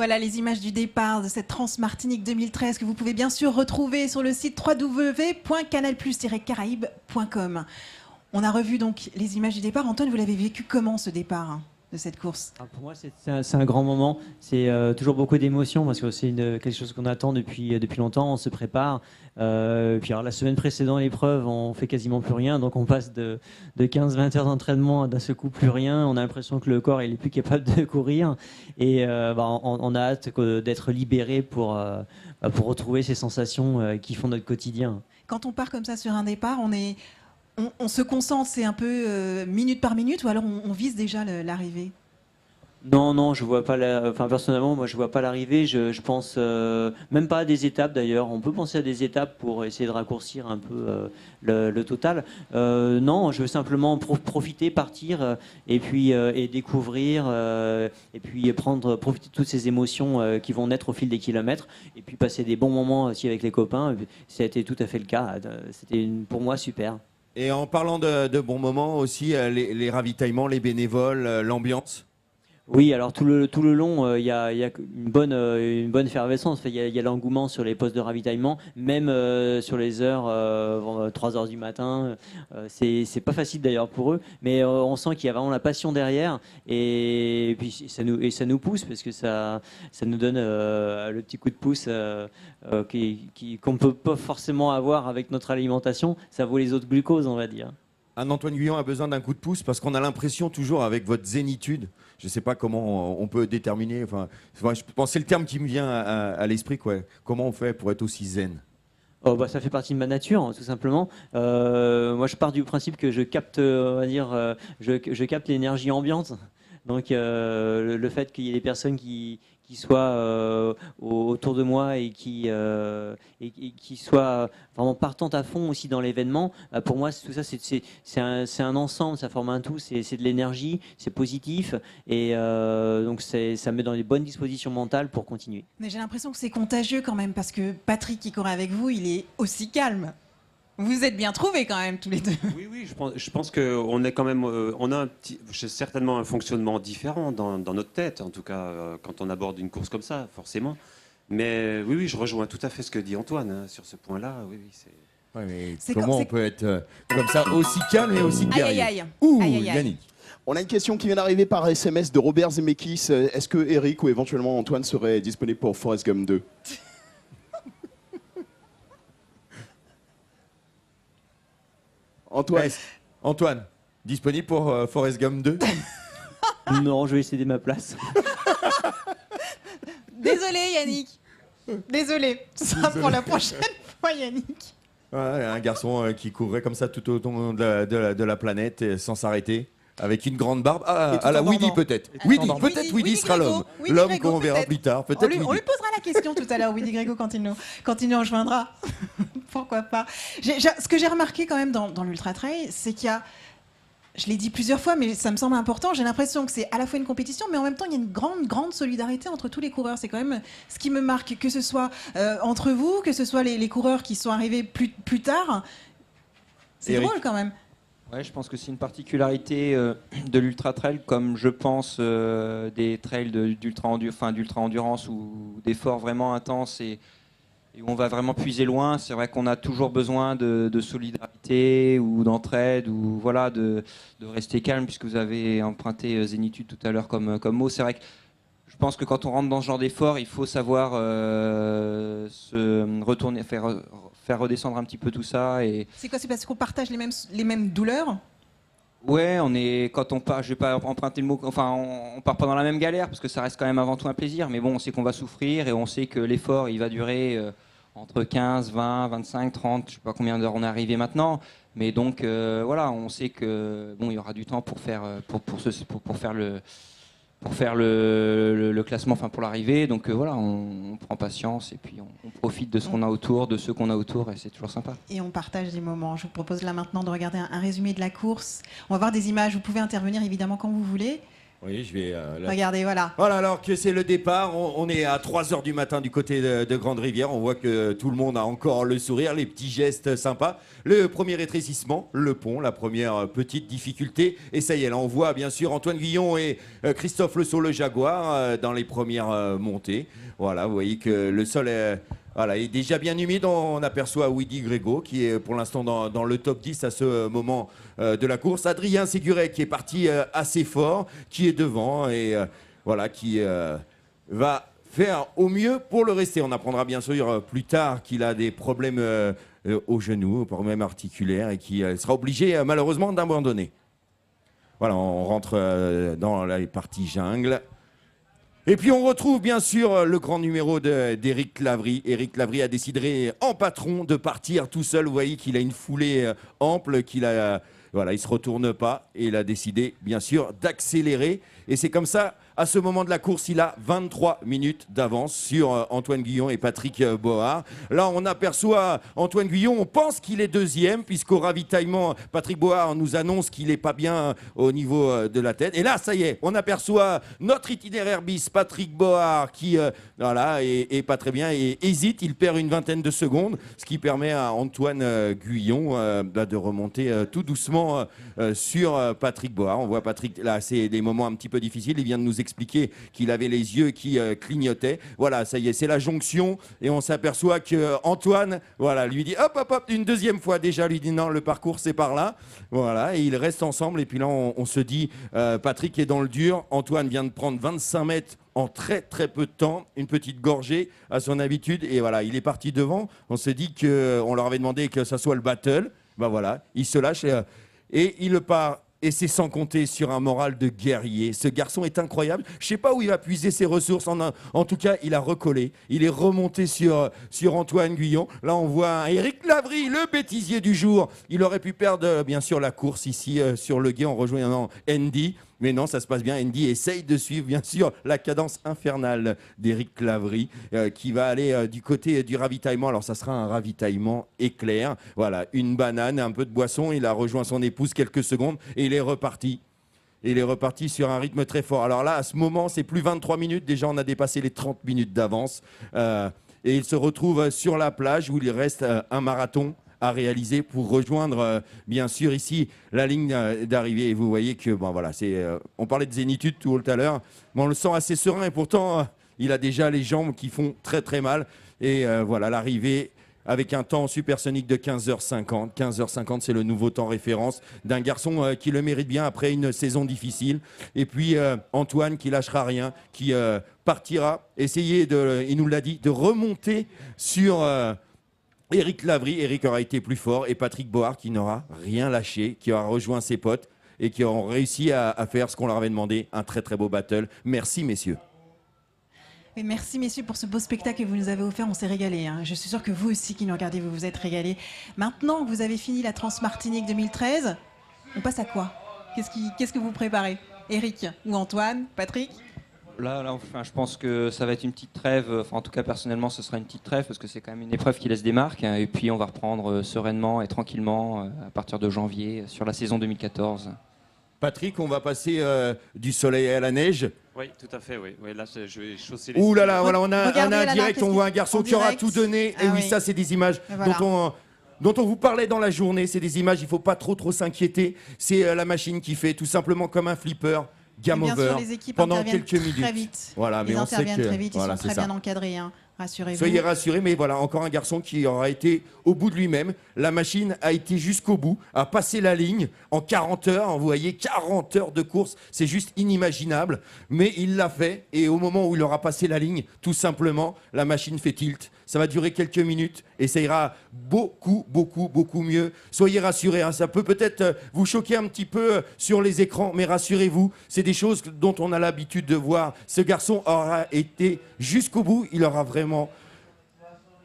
Voilà les images du départ de cette Trans-Martinique 2013 que vous pouvez bien sûr retrouver sur le site www.canalplus-caraïbes.com. On a revu donc les images du départ. Antoine, vous l'avez vécu comment ce départ de cette course? Pour moi, c'est un grand moment. C'est toujours beaucoup d'émotions parce que c'est quelque chose qu'on attend depuis longtemps. On se prépare. Puis alors, la semaine précédente l'épreuve, on fait quasiment plus rien. Donc on passe de 15-20 heures d'entraînement à d'un seul coup plus rien. On a l'impression que le corps il est plus capable de courir. Et on a hâte d'être libéré pour retrouver ces sensations qui font notre quotidien. Quand on part comme ça sur un départ, on se concentre, c'est un peu minute par minute, ou alors on vise déjà l'arrivée? Non, je vois pas personnellement, moi je vois pas l'arrivée. Je pense même pas à des étapes d'ailleurs. On peut penser à des étapes pour essayer de raccourcir un peu le total. Non, je veux simplement profiter, partir et puis et découvrir et puis profiter de toutes ces émotions qui vont naître au fil des kilomètres et puis passer des bons moments aussi avec les copains. Ça a été tout à fait le cas. C'était pour moi super. Et en parlant de bons moments aussi, les ravitaillements, les bénévoles, l'ambiance. Oui, alors tout le long, il y a une bonne effervescence. Il y a l'engouement sur les postes de ravitaillement, même sur les heures 3 heures du matin. C'est pas facile d'ailleurs pour eux, mais on sent qu'il y a vraiment la passion derrière, et puis ça nous pousse parce que ça nous donne le petit coup de pouce qu'on peut pas forcément avoir avec notre alimentation. Ça vaut les autres glucoses, on va dire. Antoine Guyon a besoin d'un coup de pouce parce qu'on a l'impression toujours avec votre zénitude, je ne sais pas comment on peut déterminer, je pense que c'est le terme qui me vient à l'esprit, quoi. Comment on fait pour être aussi zen? Oh, ça fait partie de ma nature, hein, tout simplement. Moi, je pars du principe que je capte, on va dire, je capte l'énergie ambiante. Donc, le fait qu'il y ait des personnes qui soient autour de moi et qui soient vraiment partantes à fond aussi dans l'événement, pour moi, tout ça, c'est un ensemble, ça forme un tout, c'est de l'énergie, c'est positif, et donc ça me met dans les bonnes dispositions mentales pour continuer. Mais j'ai l'impression que c'est contagieux quand même, parce que Patrick qui courait avec vous, il est aussi calme. Vous êtes bien trouvés quand même tous les deux. Oui, je pense qu'on est quand même, on a certainement un fonctionnement différent dans notre tête, en tout cas quand on aborde une course comme ça, forcément. Mais oui, je rejoins tout à fait ce que dit Antoine hein, sur ce point-là. Oui, c'est. Ouais, mais comment on peut être comme ça aussi calme et aussi guerrier? Aïe. Yannick. On a une question qui vient d'arriver par SMS de Robert Zemeckis. Est-ce que Eric ou éventuellement Antoine serait disponible pour Forrest Gump 2? Antoine, disponible pour Forrest Gump 2? Non, je vais céder ma place. Désolé Yannick. Désolé. Ça pour la prochaine fois Yannick. Ouais, un garçon qui courrait comme ça tout au long de la planète sans s'arrêter, avec une grande barbe. À la Woody peut-être. Peut-être Woody sera l'homme. L'homme qu'on verra plus tard. On lui posera la question tout à l'heure, Woody Grégo, quand il nous rejoindra. Pourquoi pas. Ce que j'ai remarqué quand même dans l'Ultra Trail, c'est qu'il y a, je l'ai dit plusieurs fois, mais ça me semble important, j'ai l'impression que c'est à la fois une compétition, mais en même temps, il y a une grande solidarité entre tous les coureurs. C'est quand même ce qui me marque, que ce soit entre vous, que ce soit les coureurs qui sont arrivés plus tard. C'est drôle quand même. Ouais, je pense que c'est une particularité de l'ultra trail, comme je pense des trails d'ultra endurance ou d'efforts vraiment intenses et où on va vraiment puiser loin. C'est vrai qu'on a toujours besoin de solidarité ou d'entraide ou voilà de rester calme, puisque vous avez emprunté zénitude tout à l'heure comme mot. C'est vrai que je pense que quand on rentre dans ce genre d'effort, il faut savoir se retourner, faire redescendre un petit peu tout ça. Et c'est quoi? C'est parce qu'on partage les mêmes douleurs? Ouais, quand on part, je vais pas emprunter le mot, enfin, on part pas dans la même galère parce que ça reste quand même avant tout un plaisir. Mais bon, on sait qu'on va souffrir et on sait que l'effort, il va durer entre 15, 20, 25, 30, je sais pas combien d'heures on est arrivé maintenant. Mais donc voilà, on sait que bon, il y aura du temps pour faire le classement, enfin pour l'arrivée. Donc voilà, on prend patience et puis on profite de ce qu'on a autour, de ceux qu'on a autour, et c'est toujours sympa. Et on partage des moments. Je vous propose là maintenant de regarder un résumé de la course. On va voir des images, vous pouvez intervenir évidemment quand vous voulez. Oui, je vais. Regardez, voilà. Voilà, alors que c'est le départ, on est à 3h du matin du côté de Grande-Rivière. On voit que tout le monde a encore le sourire, les petits gestes sympas. Le premier rétrécissement, le pont, la première petite difficulté. Et ça y est, là on voit bien sûr Antoine Guillon et Christophe Le Sceau, le Jaguar, dans les premières montées. Voilà, vous voyez que le sol est déjà bien humide. On aperçoit Willy Grégo qui est pour l'instant dans le top 10 à ce moment de la course. Adrien Séguret qui est parti assez fort, qui est devant et voilà, qui va faire au mieux pour le rester. On apprendra bien sûr plus tard qu'il a des problèmes au genou, problèmes articulaires et qui sera obligé malheureusement d'abandonner. Voilà, on rentre dans la partie jungle. Et puis on retrouve bien sûr le grand numéro d'Éric Clavry. Éric Clavry a décidé en patron de partir tout seul. Vous voyez qu'il a une foulée ample, voilà, il se retourne pas et il a décidé bien sûr d'accélérer. Et c'est comme ça, à ce moment de la course, il a 23 minutes d'avance sur Antoine Guillon et Patrick Bohard. Là, on aperçoit Antoine Guillon, on pense qu'il est deuxième, puisqu'au ravitaillement, Patrick Bohard nous annonce qu'il n'est pas bien au niveau de la tête. Et là, ça y est, on aperçoit notre itinéraire bis, Patrick Bohard, qui voilà, est pas très bien et hésite. Il perd une vingtaine de secondes, ce qui permet à Antoine Guillon de remonter tout doucement sur Patrick Bohard. On voit Patrick, là, c'est des moments un petit peu difficile. Il vient de nous expliquer qu'il avait les yeux qui clignotaient. Voilà, ça y est, c'est la jonction. Et on s'aperçoit que Antoine, voilà, lui dit hop, hop, hop, une deuxième fois déjà, lui dit non, le parcours c'est par là. Voilà, et ils restent ensemble. Et puis là, on se dit, Patrick est dans le dur. Antoine vient de prendre 25 mètres en très très peu de temps, une petite gorgée à son habitude. Et voilà, il est parti devant. On se dit qu'on leur avait demandé que ça soit le battle. Ben voilà, il se lâche et il part. Et c'est sans compter sur un moral de guerrier. Ce garçon est incroyable. Je ne sais pas où il va puiser ses ressources. En tout cas, il a recollé. Il est remonté sur Antoine Guillon. Là, on voit un Éric Clavry, le bêtisier du jour. Il aurait pu perdre, bien sûr, la course ici sur le guet en rejoignant Andy. Mais non, ça se passe bien. Andy essaye de suivre, bien sûr, la cadence infernale d'Éric Clavry qui va aller du côté du ravitaillement. Alors, ça sera un ravitaillement éclair. Voilà, une banane, un peu de boisson. Il a rejoint son épouse quelques secondes et il est reparti. Et il est reparti sur un rythme très fort. Alors là, à ce moment, c'est plus 23 minutes. Déjà, on a dépassé les 30 minutes d'avance. Et il se retrouve sur la plage où il reste un marathon à réaliser pour rejoindre bien sûr ici la ligne d'arrivée. Et vous voyez que bon voilà, on parlait de zénitude tout à l'heure, mais on le sent assez serein et pourtant il a déjà les jambes qui font très très mal. Et voilà l'arrivée avec un temps supersonique de 15h50. 15h50, c'est le nouveau temps référence d'un garçon qui le mérite bien après une saison difficile. Et puis Antoine qui lâchera rien, qui partira essayer il nous l'a dit, de remonter sur Éric Clavry. Éric aura été plus fort et Patrick Bohard qui n'aura rien lâché, qui aura rejoint ses potes et qui ont réussi à faire ce qu'on leur avait demandé, un très très beau battle. Merci messieurs. Et merci messieurs pour ce beau spectacle que vous nous avez offert, on s'est régalé. Hein. Je suis sûre que vous aussi qui nous regardez, vous vous êtes régalés. Maintenant que vous avez fini la Transmartinique 2013, on passe à quoi ? Qu'est-ce que vous préparez ? Éric ou Antoine ? Patrick ? Là, enfin, je pense que ça va être une petite trêve. Enfin, en tout cas, personnellement, ce sera une petite trêve parce que c'est quand même une épreuve qui laisse des marques. Hein, et puis, on va reprendre sereinement et tranquillement à partir de janvier sur la saison 2014. Patrick, on va passer du soleil à la neige. Oui, tout à fait. Oui. Oui, là, je vais chausser les. Ouh là là, voilà, on a Regardez, un là, direct, on voit un garçon qui aura tout donné. Ah et oui, oui. ça, c'est des images Voilà. dont on vous parlait dans la journée. C'est des images, il ne faut pas trop s'inquiéter. C'est la machine qui fait tout simplement comme un flipper. Game Bien over sûr, les équipes pendant interviennent quelques très minutes. vite. Voilà, mais ils on sait interviennent que très vite, ils voilà, sont c'est très ça. bien encadrés. Hein. Rassurez-vous. Soyez rassurés, mais voilà, encore un garçon qui aura été au bout de lui-même. La machine a été jusqu'au bout, a passé la ligne en 40 heures. Vous voyez, 40 heures de course, c'est juste inimaginable. Mais il l'a fait, et au moment où il aura passé la ligne, tout simplement, la machine fait tilt. Ça va durer quelques minutes, et ça ira beaucoup mieux. Soyez rassurés, hein, ça peut peut-être vous choquer un petit peu sur les écrans, mais rassurez-vous, c'est des choses dont on a l'habitude de voir. Ce garçon aura été jusqu'au bout, il aura vraiment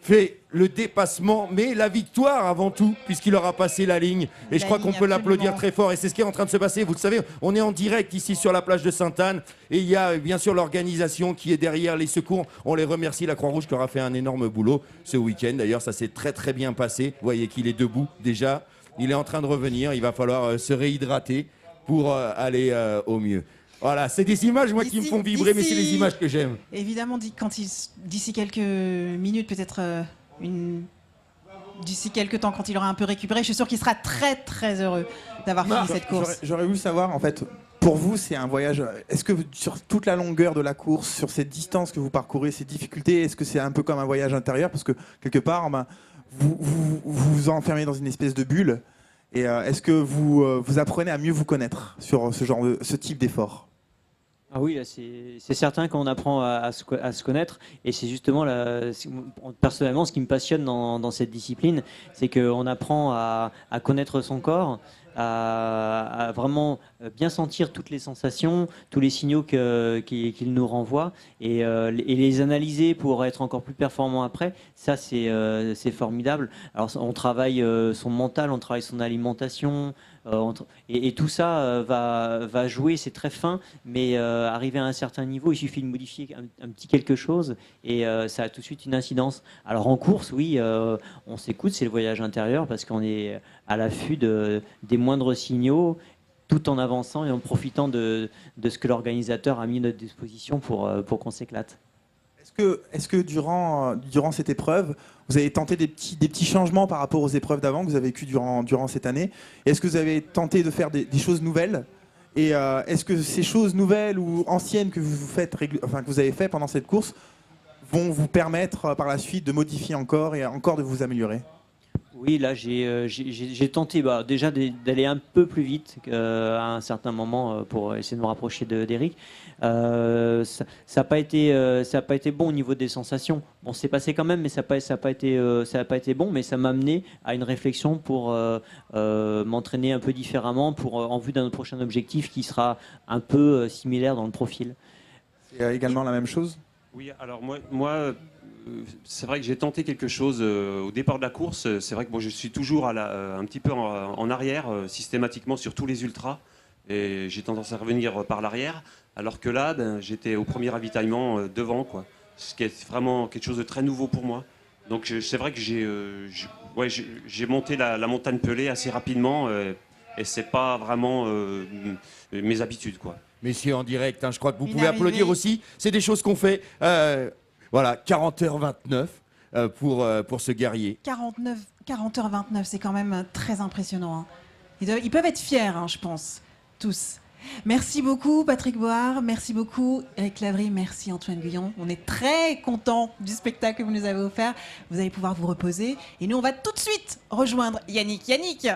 fait le dépassement, mais la victoire avant tout, puisqu'il aura passé la ligne. Et je crois qu'on peut l'applaudir très fort. Et c'est ce qui est en train de se passer. Vous le savez, on est en direct ici sur la plage de Sainte-Anne. Et il y a bien sûr l'organisation qui est derrière les secours. On les remercie, la Croix-Rouge qui aura fait un énorme boulot ce week-end. D'ailleurs, ça s'est très bien passé. Vous voyez qu'il est debout déjà. Il est en train de revenir. Il va falloir se réhydrater pour aller au mieux. Voilà, c'est des images moi qui me font vibrer, mais c'est les images que j'aime. Évidemment, d'ici quelques minutes, peut-être d'ici quelques temps, quand il aura un peu récupéré, je suis sûr qu'il sera très très heureux d'avoir fini cette course. J'aurais voulu savoir, en fait, pour vous, c'est un voyage. Est-ce que sur toute la longueur de la course, sur cette distance que vous parcourez, ces difficultés, est-ce que c'est un peu comme un voyage intérieur? Parce que quelque part, vous enfermez dans une espèce de bulle. Et est-ce que vous apprenez à mieux vous connaître sur ce type d'effort? Ah oui, c'est certain qu'on apprend à se connaître, et c'est justement personnellement ce qui me passionne dans cette discipline, c'est qu'on apprend à connaître son corps, à vraiment bien sentir toutes les sensations, tous les signaux qu'il nous renvoie, et les analyser pour être encore plus performant après. Ça, c'est formidable. Alors on travaille son mental, on travaille son alimentation, et tout ça va jouer. C'est très fin, mais arrivé à un certain niveau, il suffit de modifier un petit quelque chose, et ça a tout de suite une incidence. Alors en course, oui, on s'écoute, c'est le voyage intérieur, parce qu'on est à l'affût des moindres signaux, tout en avançant et en profitant de ce que l'organisateur a mis à notre disposition pour qu'on s'éclate. Est-ce que durant cette épreuve, vous avez tenté des petits changements par rapport aux épreuves d'avant que vous avez vécues durant cette année? Est-ce que vous avez tenté de faire des choses nouvelles? Et est-ce que ces choses nouvelles ou anciennes que que vous avez fait pendant cette course vont vous permettre par la suite de modifier encore et encore de vous améliorer? Oui, là j'ai tenté déjà d'aller un peu plus vite à un certain moment pour essayer de me rapprocher d'Eric. Ça n'a pas été bon au niveau des sensations. Bon, c'est passé quand même, mais ça n'a pas été bon, mais ça m'a amené à une réflexion pour m'entraîner un peu différemment en vue d'un prochain objectif qui sera un peu similaire dans le profil. C'est également la même chose? Oui, alors moi c'est vrai que j'ai tenté quelque chose au départ de la course. C'est vrai que je suis toujours un petit peu en arrière, systématiquement sur tous les ultras. Et j'ai tendance à revenir par l'arrière. Alors que là, j'étais au premier ravitaillement devant, quoi. Ce qui est vraiment quelque chose de très nouveau pour moi. Donc c'est vrai que j'ai monté la montagne Pelée assez rapidement. Et c'est pas vraiment mes habitudes, quoi. Messieurs, en direct, je crois que vous pouvez applaudir aussi. C'est des choses qu'on fait. Voilà, 40h29 pour ce guerrier. 40h29, c'est quand même très impressionnant. Ils peuvent être fiers, je pense, tous. Merci beaucoup Patrick Bohard, merci beaucoup Eric Lavry, merci Antoine Guyon. On est très contents du spectacle que vous nous avez offert. Vous allez pouvoir vous reposer. Et nous, on va tout de suite rejoindre Yannick. Yannick.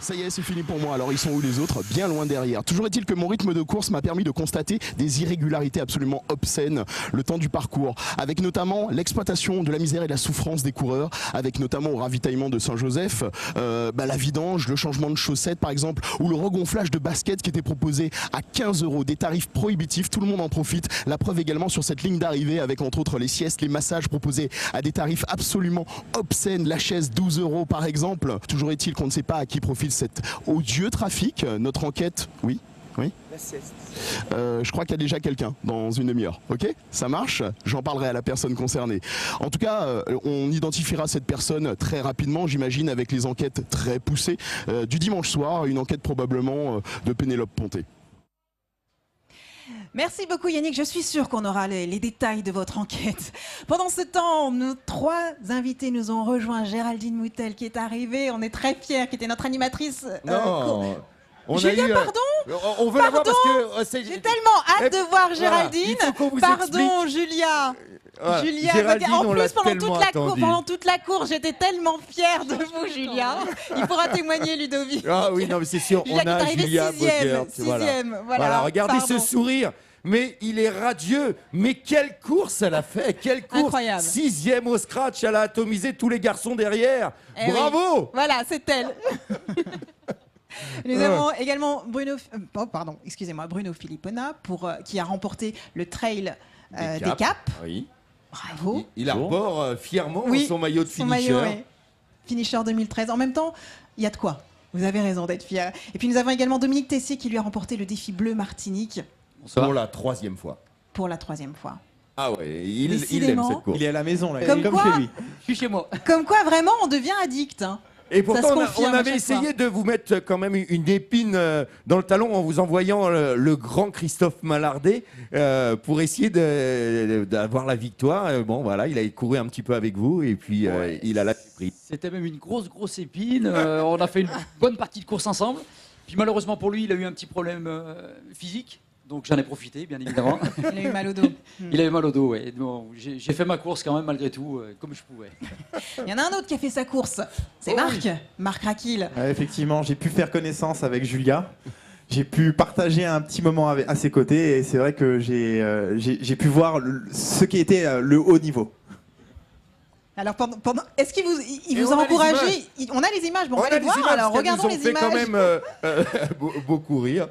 Ça y est, c'est fini pour moi. Alors, ils sont où les autres? Bien loin derrière. Toujours est-il que mon rythme de course m'a permis de constater des irrégularités absolument obscènes le temps du parcours, avec notamment l'exploitation de la misère et de la souffrance des coureurs, avec notamment au ravitaillement de Saint-Joseph, la vidange, le changement de chaussettes par exemple, ou le regonflage de baskets qui était proposé à 15 €, des tarifs prohibitifs, tout le monde en profite. La preuve également sur cette ligne d'arrivée avec entre autres les siestes, les massages proposés à des tarifs absolument obscènes, la chaise 12 € par exemple. Toujours est-il qu'on ne sait pas à qui profite cet odieux trafic. Notre enquête, oui. La sieste. Je crois qu'il y a déjà quelqu'un dans une demi-heure. Ok, ça marche. J'en parlerai à la personne concernée. En tout cas, on identifiera cette personne très rapidement, j'imagine, avec les enquêtes très poussées du dimanche soir, une enquête probablement de Pénélope Ponté. Merci beaucoup Yannick, je suis sûre qu'on aura les détails de votre enquête. Pendant ce temps, nos trois invités nous ont rejoint. Géraldine Moutel qui est arrivée, on est très fiers, qui était notre animatrice. Non, Julia, pardon. On veut la voir parce que j'ai tellement hâte de voir Géraldine. Voilà, pardon Julia. Voilà. Julia, Géraldine, en plus pendant toute la course, j'étais tellement fière de vous, Julia. Il pourra témoigner, Ludovic. Ah oui, non, mais c'est sûr, Julia, on a Julia Bogert. Voilà, regardez ce sourire. Mais il est radieux. Mais quelle course elle a fait. Quelle course. Incroyable. 6e au scratch. Elle a atomisé tous les garçons derrière. Bravo. Oui. Voilà, c'est elle. Nous avons également Bruno Filippona qui a remporté le trail des Caps. Oui. Bravo. Il arbore fièrement son maillot de finisher. Maillot, oui. Finisher 2013. En même temps, il y a de quoi. Vous avez raison d'être fier. Et puis nous avons également Dominique Tessier qui lui a remporté le défi bleu Martinique. Pour la 3e fois. Pour la 3e fois. Ah ouais, il aime Décidément. cette course. Il est à la maison, là. Comme il est comme quoi- chez lui. Je suis chez moi. Comme quoi, vraiment, on devient addict. Hein. Et Ça pourtant, se on confirme à avait chaque essayé fois. de vous mettre quand même une épine dans le talon en vous envoyant le grand Christophe Mallardet pour essayer d'avoir la victoire. Bon, voilà, il a couru un petit peu avec vous et puis il a la prise. C'était même une grosse épine. On a fait une bonne partie de course ensemble. Puis malheureusement pour lui, il a eu un petit problème physique. Donc j'en ai profité, bien évidemment. Il a eu mal au dos. Il avait mal au dos, ouais. Bon, j'ai fait ma course quand même, malgré tout, comme je pouvais. Il y en a un autre qui a fait sa course. C'est Oh Marc. Marc Raquil. Ouais, effectivement, j'ai pu faire connaissance avec Julia. J'ai pu partager un petit moment à ses côtés et c'est vrai que j'ai pu voir ce qui était le haut niveau. Alors, est-ce qu'il Et vous on a a les encouragé On a les images, bon, on va les voir. Alors, regardons les images. quand même beaucoup rire.